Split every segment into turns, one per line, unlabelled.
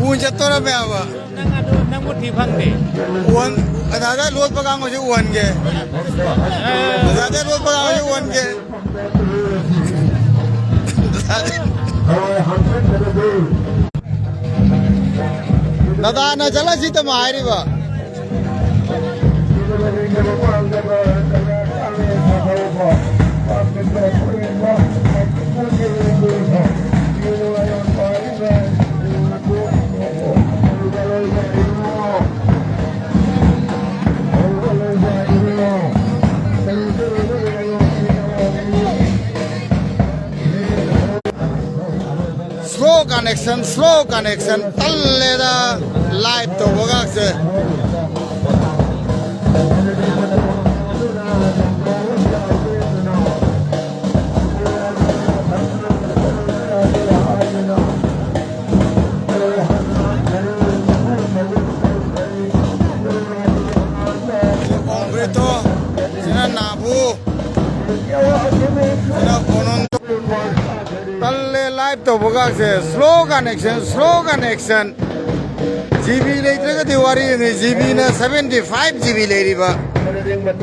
Punya tora me apa?
Nang mudi phang de.
Uan, ada luar pegang aja uan ke. Ada luar pegang aja uan ke. Nada na jala sih tu mahiri ba. Slow connection, talle da live to hoga se. Hombre to, sina nabu, sina konon to. Talle live to hoga se. Slow connection. GB later ka diwari ni GB na 75 GB lady ba.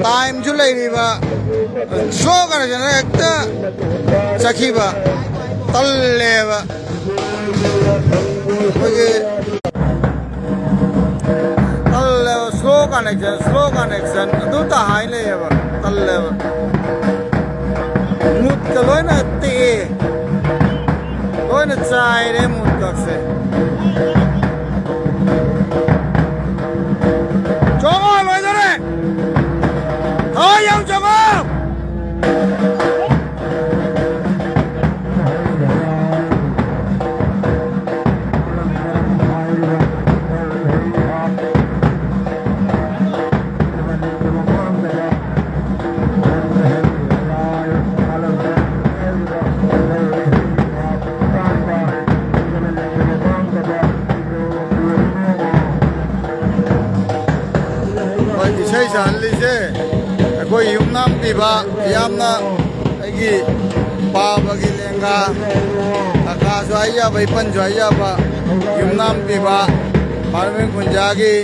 Time ju lady ba. Slow connection ekta sakhi ba. Talle ba. Okay. Talle slow connection. Adu ta high le ba. Talle ba. Mut kaloi na te. Loi na chai re mut kak se. Koi yumnam piba yamna agi baba gi lenga aka joya bai pan joya ba yumnam piba parmen kunjagi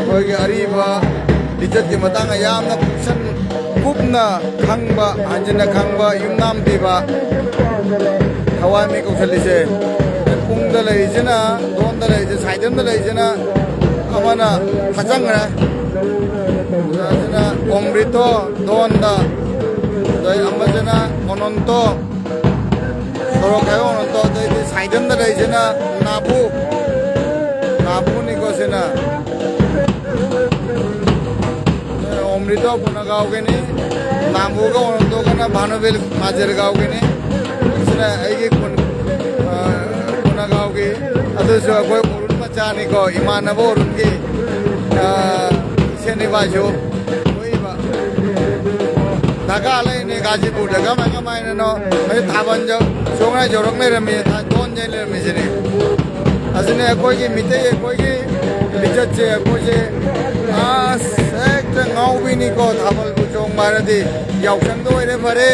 koi gi ariba dijat gi matang yamna san kupna khangba anjana khangba yumnam piba hawai me ko khalise pung da leijena don da leije saidam da leijena amana khajangra Ombrito, Donda, Dai Amazana, Mononto, Sorokayo, Ononto, the Sidon the Regina, Nabu Nicosena, Ombrito, Punagaugeni, Nabuga, Onotogana, Banovil, Majergaugeni, Egi Punagaugi, others who are going to Machanico, Imanabo, Senivajo. Daga lai ne Gazipur daga manga maina no mai thaban jo songa jorok ne rami tha don jai le rami sini asine koi ki mite koi ki lijat che koi je as ek ngau bi ni ko thabal bu chong maradi yaw sang do ere phare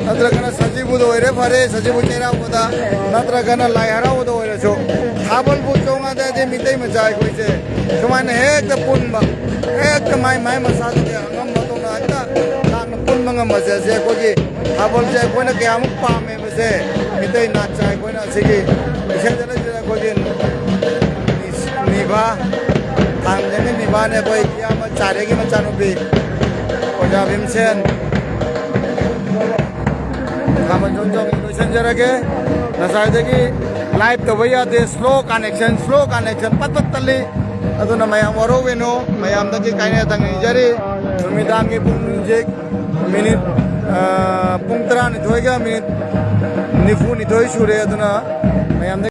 natra kana sajibu do ere phare sajibu tera boda natra kana lai hara do ere so thabal bu chong ade je mite ma jai koi je suman ek ta pun ba ek ta mai ma sa de angam ma to na ta mga masase ko ki habol jai ko na kya muk pa me base mitai na chai ko na sigi isen jana jana ko din niba thang jane niba ne ko kya ma chare ki ma chanu bi ko ja bimsen kama jonjong isen jara ke na sai de ki live to bhaiya de slow connection pat pat tali aduna mayam waro veno mayam da ki kaina tang jari नुमिदांगी Pung minute Pung 12 minute निफु निथोई सुरे अदुना मयाम